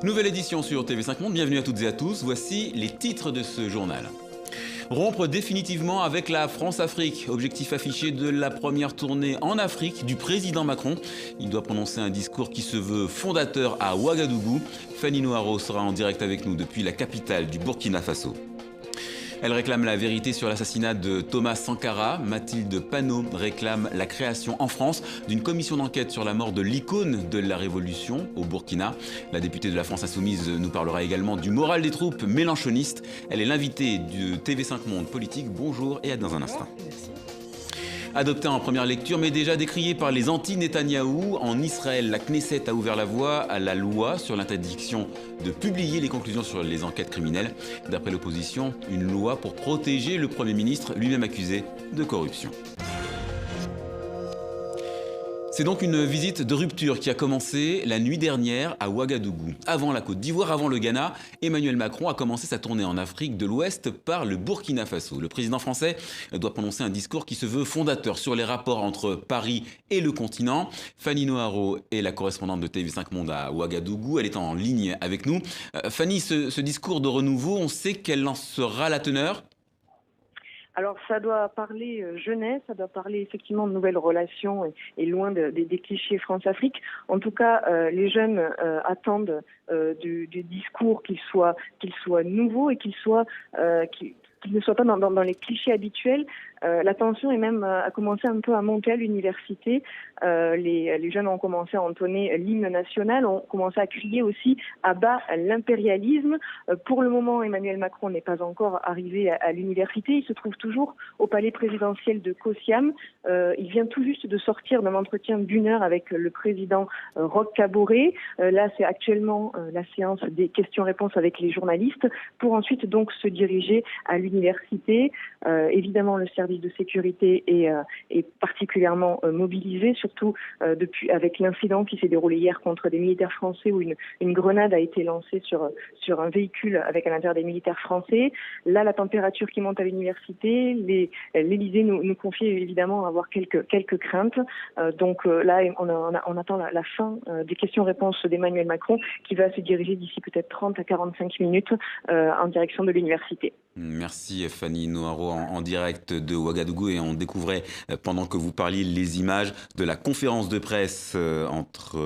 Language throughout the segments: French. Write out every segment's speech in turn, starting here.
Nouvelle édition sur TV5 Monde, bienvenue à toutes et à tous. Voici les titres de ce journal. Rompre définitivement avec la France-Afrique. Objectif affiché de la première tournée en Afrique du président Macron. Il doit prononcer un discours qui se veut fondateur à Ouagadougou. Fanny Noaro sera en direct avec nous depuis la capitale du Burkina Faso. Elle réclame la vérité sur l'assassinat de Thomas Sankara. Mathilde Panot réclame la création en France d'une commission d'enquête sur la mort de l'icône de la Révolution au Burkina. La députée de la France Insoumise nous parlera également du moral des troupes mélanchonistes. Elle est l'invitée du TV5 Monde Politique. Bonjour et à dans un instant. Merci. Adopté en première lecture, mais déjà décrié par les anti-Netanyahou, en Israël, la Knesset a ouvert la voie à la loi sur l'interdiction de publier les conclusions sur les enquêtes criminelles. D'après l'opposition, une loi pour protéger le Premier ministre, lui-même accusé de corruption. C'est donc une visite de rupture qui a commencé la nuit dernière à Ouagadougou. Avant la Côte d'Ivoire, avant le Ghana, Emmanuel Macron a commencé sa tournée en Afrique de l'Ouest par le Burkina Faso. Le président français doit prononcer un discours qui se veut fondateur sur les rapports entre Paris et le continent. Fanny Noaro est la correspondante de TV5 Monde à Ouagadougou. Elle est en ligne avec nous. Fanny, ce discours de renouveau, on sait quelle en sera la teneur ? Alors ça doit parler jeunesse, ça doit parler effectivement de nouvelles relations et loin des clichés France-Afrique. En tout cas, les jeunes attendent du discours qu'il soit nouveau et qu'il ne soit pas dans les clichés habituels. La tension est même a commencé un peu à monter à l'université. Les jeunes ont commencé à entonner l'hymne national, ont commencé à crier aussi à bas l'impérialisme. Pour le moment, Emmanuel Macron n'est pas encore arrivé à l'université. Il se trouve toujours au palais présidentiel de Kosiam. Il vient tout juste de sortir d'un entretien d'1 heure avec le président Roch Kaboré. Là, c'est actuellement la séance des questions-réponses avec les journalistes pour ensuite donc se diriger à l'université. Évidemment, le service de sécurité est particulièrement mobilisé, surtout depuis avec l'incident qui s'est déroulé hier contre des militaires français où une grenade a été lancée sur un véhicule avec à l'intérieur des militaires français. Là, la température qui monte à l'université, l'Élysée nous confie évidemment avoir quelques craintes. Donc là, on attend la fin des questions-réponses d'Emmanuel Macron qui va se diriger d'ici peut-être 30 à 45 minutes en direction de l'université. Merci Fanny Noaro en direct de Ouagadougou, et on découvrait pendant que vous parliez les images de la conférence de presse entre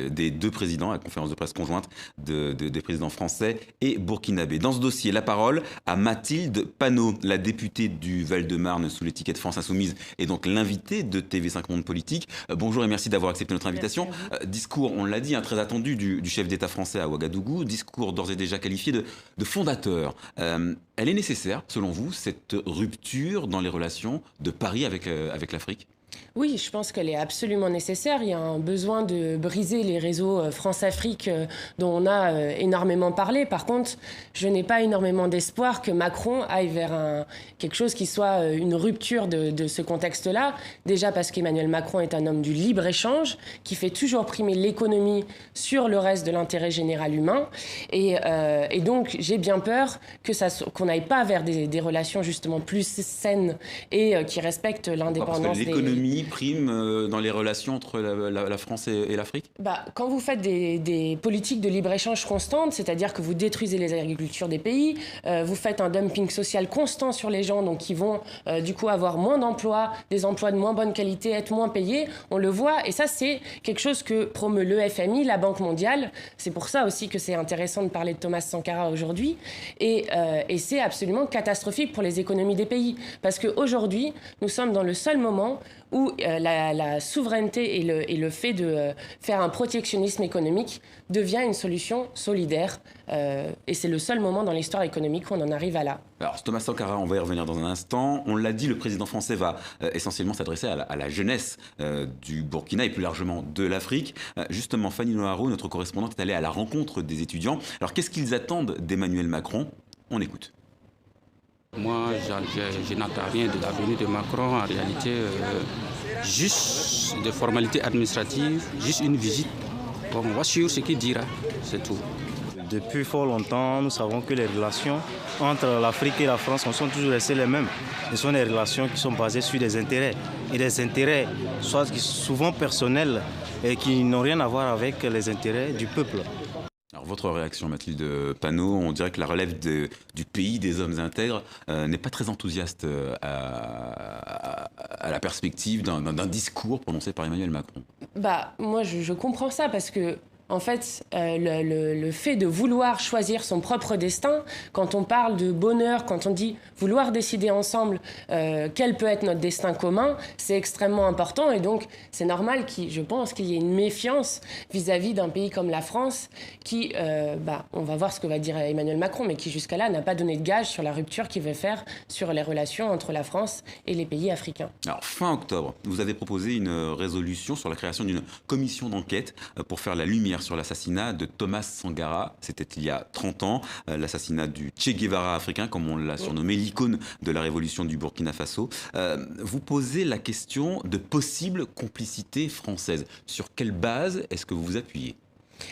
des deux présidents, la conférence de presse conjointe des présidents français et burkinabé. Dans ce dossier, la parole à Mathilde Panot, la députée du Val-de-Marne sous l'étiquette France Insoumise et donc l'invitée de TV5 Monde Politique. Bonjour et merci d'avoir accepté notre invitation. Discours, on l'a dit, très attendu du chef d'État français à Ouagadougou, discours d'ores et déjà qualifié de fondateur. Elle est nécessaire, selon vous, cette rupture dans les relations de Paris avec l'Afrique ? Oui, je pense qu'elle est absolument nécessaire. Il y a un besoin de briser les réseaux France-Afrique dont on a énormément parlé. Par contre, je n'ai pas énormément d'espoir que Macron aille vers quelque chose qui soit une rupture de ce contexte-là. Déjà parce qu'Emmanuel Macron est un homme du libre-échange qui fait toujours primer l'économie sur le reste de l'intérêt général humain. Et donc, j'ai bien peur qu'on n'aille pas vers des relations justement plus saines et qui respectent l'indépendance parce que l'économie prime dans les relations entre la France et l'Afrique ? Quand vous faites des politiques de libre-échange constantes, c'est-à-dire que vous détruisez les agricultures des pays, vous faites un dumping social constant sur les gens, donc qui vont du coup avoir moins d'emplois, des emplois de moins bonne qualité, être moins payés, on le voit, et ça c'est quelque chose que promeut le FMI, la Banque mondiale. C'est pour ça aussi que c'est intéressant de parler de Thomas Sankara aujourd'hui, et c'est absolument catastrophique pour les économies des pays, parce qu'aujourd'hui, nous sommes dans le seul moment où la souveraineté et le fait de faire un protectionnisme économique devient une solution solidaire. Et c'est le seul moment dans l'histoire économique où on en arrive à là. Alors, Thomas Sankara, on va y revenir dans un instant. On l'a dit, le président français va essentiellement s'adresser à la jeunesse du Burkina et plus largement de l'Afrique. Justement, Fanny Noaro, notre correspondante, est allée à la rencontre des étudiants. Alors, qu'est-ce qu'ils attendent d'Emmanuel Macron ? On écoute. Moi, je n'attends rien de la venue de Macron. En réalité, juste des formalités administratives, juste une visite. Bon, on va suivre ce qu'il dira, c'est tout. Depuis fort longtemps, nous savons que les relations entre l'Afrique et la France sont toujours restées les mêmes. Ce sont des relations qui sont basées sur des intérêts. Et des intérêts souvent personnels et qui n'ont rien à voir avec les intérêts du peuple. Alors, votre réaction, Mathilde Panot, on dirait que la relève du pays des hommes intègres n'est pas très enthousiaste à la perspective d'un discours prononcé par Emmanuel Macron. Moi, je comprends ça parce que en fait, le fait de vouloir choisir son propre destin, quand on parle de bonheur, quand on dit vouloir décider ensemble quel peut être notre destin commun, c'est extrêmement important. Et donc, c'est normal, je pense, qu'il y ait une méfiance vis-à-vis d'un pays comme la France qui, on va voir ce que va dire Emmanuel Macron, mais qui jusqu'à là n'a pas donné de gage sur la rupture qu'il veut faire sur les relations entre la France et les pays africains. Alors, fin octobre, vous avez proposé une résolution sur la création d'une commission d'enquête pour faire la lumière sur l'assassinat de Thomas Sankara. C'était il y a 30 ans, l'assassinat du Che Guevara africain, comme on l'a surnommé, l'icône de la révolution du Burkina Faso. Vous posez la question de possible complicité française. Sur quelle base est-ce que vous vous appuyez ?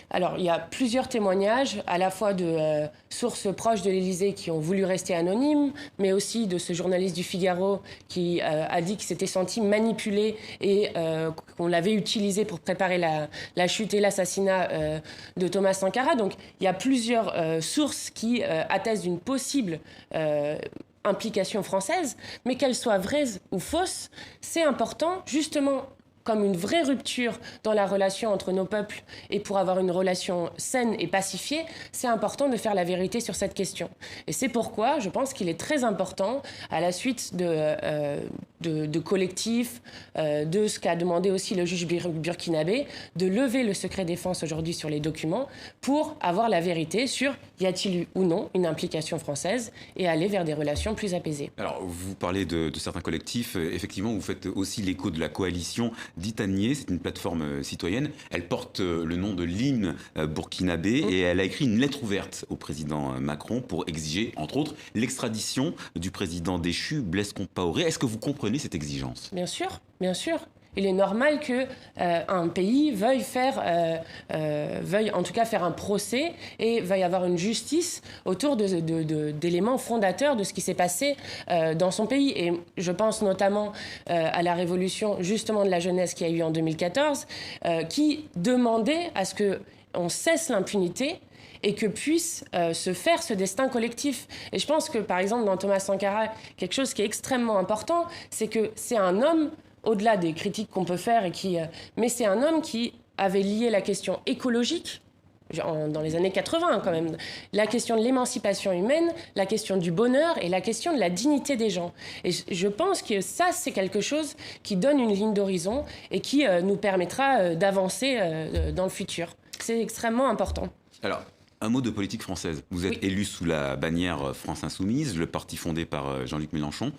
Alors, il y a plusieurs témoignages, à la fois de sources proches de l'Élysée qui ont voulu rester anonymes, mais aussi de ce journaliste du Figaro qui a dit qu'il s'était senti manipulé et qu'on l'avait utilisé pour préparer la chute et l'assassinat de Thomas Sankara. Donc, il y a plusieurs sources qui attestent d'une possible implication française, mais qu'elle soit vraie ou fausse, c'est important, justement, comme une vraie rupture dans la relation entre nos peuples et pour avoir une relation saine et pacifiée, c'est important de faire la vérité sur cette question. Et c'est pourquoi je pense qu'il est très important, à la suite de collectifs, de ce qu'a demandé aussi le juge burkinabé, de lever le secret défense aujourd'hui sur les documents pour avoir la vérité sur y a-t-il eu ou non une implication française et aller vers des relations plus apaisées. Alors, vous parlez de certains collectifs. Effectivement, vous faites aussi l'écho de la coalition d'Itanier. C'est une plateforme citoyenne. Elle porte le nom de l'hymne burkinabé et elle a écrit une lettre ouverte au président Macron pour exiger, entre autres, l'extradition du président déchu Blaise Compaoré. Est-ce que vous comprenez cette exigence ? Bien sûr, bien sûr. Il est normal qu'un pays veuille en tout cas faire un procès et veuille avoir une justice autour d'éléments fondateurs de ce qui s'est passé dans son pays. Et je pense notamment à la révolution justement de la jeunesse qui a eu en 2014, qui demandait à ce qu'on cesse l'impunité et que puisse se faire ce destin collectif. Et je pense que, par exemple, dans Thomas Sankara, quelque chose qui est extrêmement important, c'est que c'est un homme, au-delà des critiques qu'on peut faire, mais c'est un homme qui avait lié la question écologique, dans les années 80 quand même, la question de l'émancipation humaine, la question du bonheur et la question de la dignité des gens. Et je pense que ça, c'est quelque chose qui donne une ligne d'horizon et qui nous permettra d'avancer dans le futur. C'est extrêmement important. Alors, un mot de politique française. Vous êtes élu sous la bannière France Insoumise, le parti fondé par Jean-Luc Mélenchon.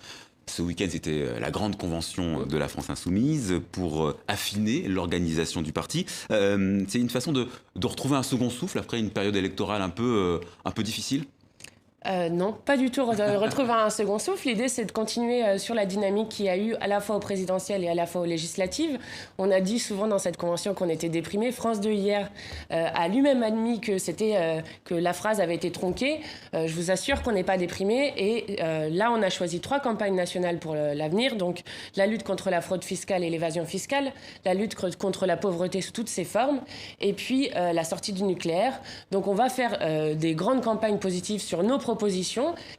Ce week-end, c'était la grande convention de la France Insoumise pour affiner l'organisation du parti. C'est une façon de retrouver un second souffle après une période électorale un peu difficile ? Non, pas du tout retrouver un second souffle. L'idée, c'est de continuer sur la dynamique qu'il y a eu à la fois aux présidentielles et à la fois aux législatives. On a dit souvent dans cette convention qu'on était déprimé. France 2 hier a lui-même admis que la phrase avait été tronquée. Je vous assure qu'on n'est pas déprimé. Et là, on a choisi 3 campagnes nationales pour l'avenir. Donc, la lutte contre la fraude fiscale et l'évasion fiscale, la lutte contre la pauvreté sous toutes ses formes, et puis la sortie du nucléaire. Donc, on va faire des grandes campagnes positives sur nos propositions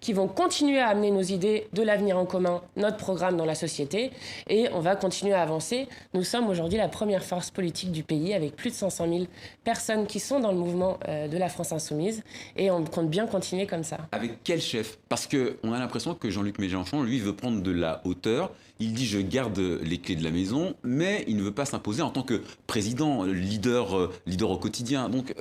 qui vont continuer à amener nos idées de l'avenir en commun, notre programme dans la société, et on va continuer à avancer. Nous sommes aujourd'hui la première force politique du pays avec plus de 500 000 personnes qui sont dans le mouvement de la France Insoumise, et on compte bien continuer comme ça. Avec quel chef ? Parce qu'on a l'impression que Jean-Luc Mélenchon, lui, veut prendre de la hauteur. Il dit « je garde les clés de la maison », mais il ne veut pas s'imposer en tant que président, leader au quotidien. Donc,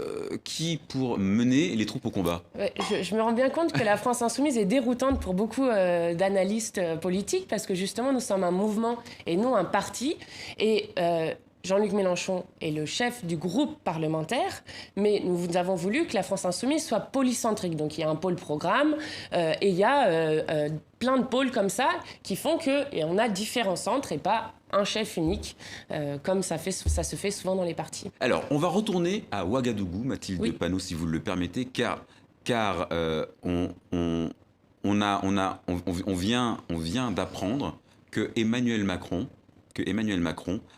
qui pour mener les troupes au combat ? Je me rends bien compte que la France Insoumise est déroutante pour beaucoup d'analystes politiques, parce que justement, nous sommes un mouvement et non un parti. Et Jean-Luc Mélenchon est le chef du groupe parlementaire, mais nous avons voulu que la France Insoumise soit polycentrique. Donc il y a un pôle programme et il y a plein de pôles comme ça qui font qu'on a différents centres et pas un chef unique, comme ça se fait souvent dans les partis. Alors, on va retourner à Ouagadougou, Mathilde Panot, si vous le permettez, car on vient d'apprendre que Emmanuel Macron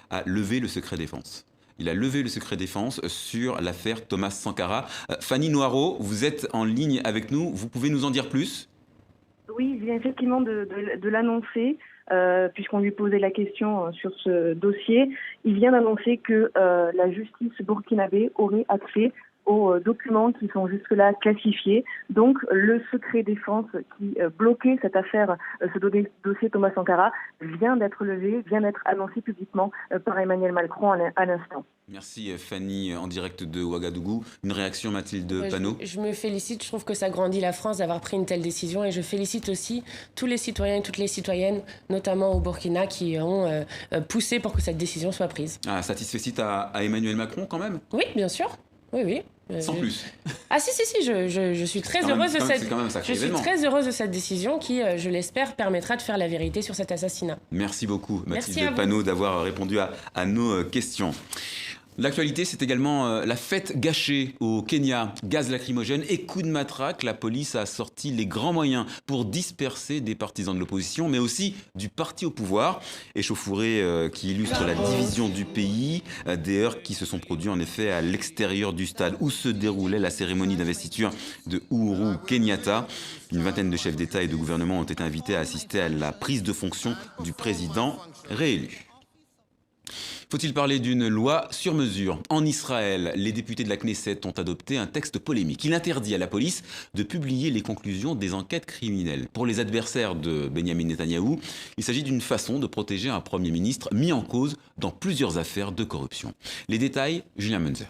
a levé le secret défense. Il a levé le secret défense sur l'affaire Thomas Sankara. Fanny Noiraud, vous êtes en ligne avec nous. Vous pouvez nous en dire plus ? Oui, il vient effectivement de l'annoncer, puisqu'on lui posait la question sur ce dossier. Il vient d'annoncer que la justice burkinabé aurait accès aux documents qui sont jusque-là classifiés. Donc, le secret défense qui bloquait cette affaire, ce dossier Thomas Sankara, vient d'être levé, vient d'être annoncé publiquement par Emmanuel Macron à l'instant. Merci Fanny, en direct de Ouagadougou. Une réaction, Mathilde Panot ? Je me félicite, je trouve que ça grandit la France d'avoir pris une telle décision et je félicite aussi tous les citoyens et toutes les citoyennes, notamment au Burkina, qui ont poussé pour que cette décision soit prise. Ah, satisfait à Emmanuel Macron quand même ? Oui, bien sûr. Oui. Sans plus. Ah si, je suis très heureuse de cette décision qui, je l'espère, permettra de faire la vérité sur cet assassinat. Merci beaucoup, Mathilde Panot, d'avoir répondu à nos questions. L'actualité, c'est également la fête gâchée au Kenya. Gaz lacrymogène et coups de matraque, la police a sorti les grands moyens pour disperser des partisans de l'opposition, mais aussi du parti au pouvoir. Échauffourée qui illustre la division du pays, des heurts qui se sont produits en effet à l'extérieur du stade où se déroulait la cérémonie d'investiture de Uhuru Kenyatta. Une vingtaine de chefs d'État et de gouvernement ont été invités à assister à la prise de fonction du président réélu. Faut-il parler d'une loi sur mesure ? En Israël, les députés de la Knesset ont adopté un texte polémique. Il interdit à la police de publier les conclusions des enquêtes criminelles. Pour les adversaires de Benyamin Netanyahou, il s'agit d'une façon de protéger un Premier ministre mis en cause dans plusieurs affaires de corruption. Les détails, Julien Munzer.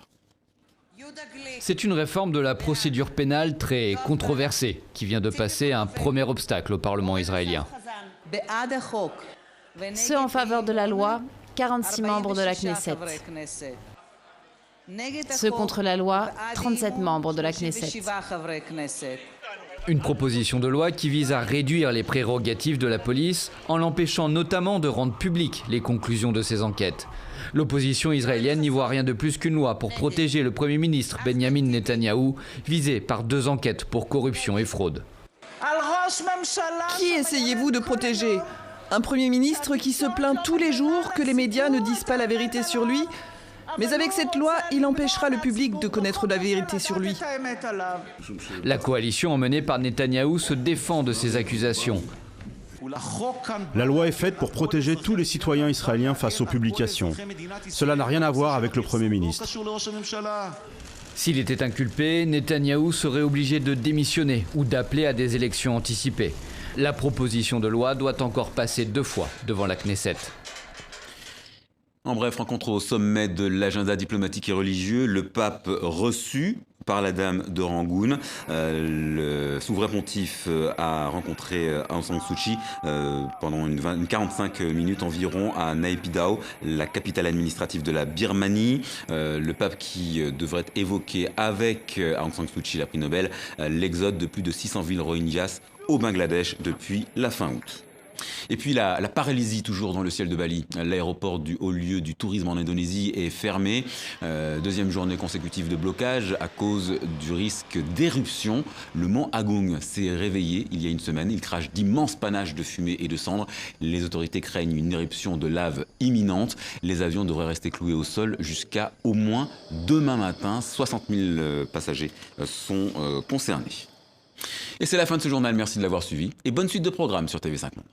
C'est une réforme de la procédure pénale très controversée qui vient de passer un premier obstacle au Parlement israélien. Ceux en faveur de la loi, 46 membres de la Knesset. Ceux contre la loi, 37 membres de la Knesset. Une proposition de loi qui vise à réduire les prérogatives de la police en l'empêchant notamment de rendre publiques les conclusions de ces enquêtes. L'opposition israélienne n'y voit rien de plus qu'une loi pour protéger le Premier ministre Benyamin Netanyahou, visé par 2 enquêtes pour corruption et fraude. Qui essayez-vous de protéger ? Un Premier ministre qui se plaint tous les jours que les médias ne disent pas la vérité sur lui. Mais avec cette loi, il empêchera le public de connaître la vérité sur lui. La coalition emmenée par Netanyahou se défend de ces accusations. La loi est faite pour protéger tous les citoyens israéliens face aux publications. Cela n'a rien à voir avec le Premier ministre. S'il était inculpé, Netanyahou serait obligé de démissionner ou d'appeler à des élections anticipées. La proposition de loi doit encore passer 2 fois devant la Knesset. En bref, rencontre au sommet de l'agenda diplomatique et religieux, le pape reçu par la dame de Rangoon. Le souverain pontife a rencontré Aung San Suu Kyi pendant une 45 minutes environ à Naypyidaw, la capitale administrative de la Birmanie. Le pape qui devrait évoquer avec Aung San Suu Kyi, la prix Nobel, l'exode de plus de 600 000 Rohingyas au Bangladesh depuis la fin août. Et puis la paralysie toujours dans le ciel de Bali. L'aéroport du haut lieu du tourisme en Indonésie est fermé. 2e journée consécutive de blocage à cause du risque d'éruption. Le mont Agung s'est réveillé il y a une semaine. Il crache d'immenses panaches de fumée et de cendres. Les autorités craignent une éruption de lave imminente. Les avions devraient rester cloués au sol jusqu'à au moins demain matin. 60 000 passagers sont concernés. Et c'est la fin de ce journal. Merci de l'avoir suivi. Et bonne suite de programmes sur TV5 Monde.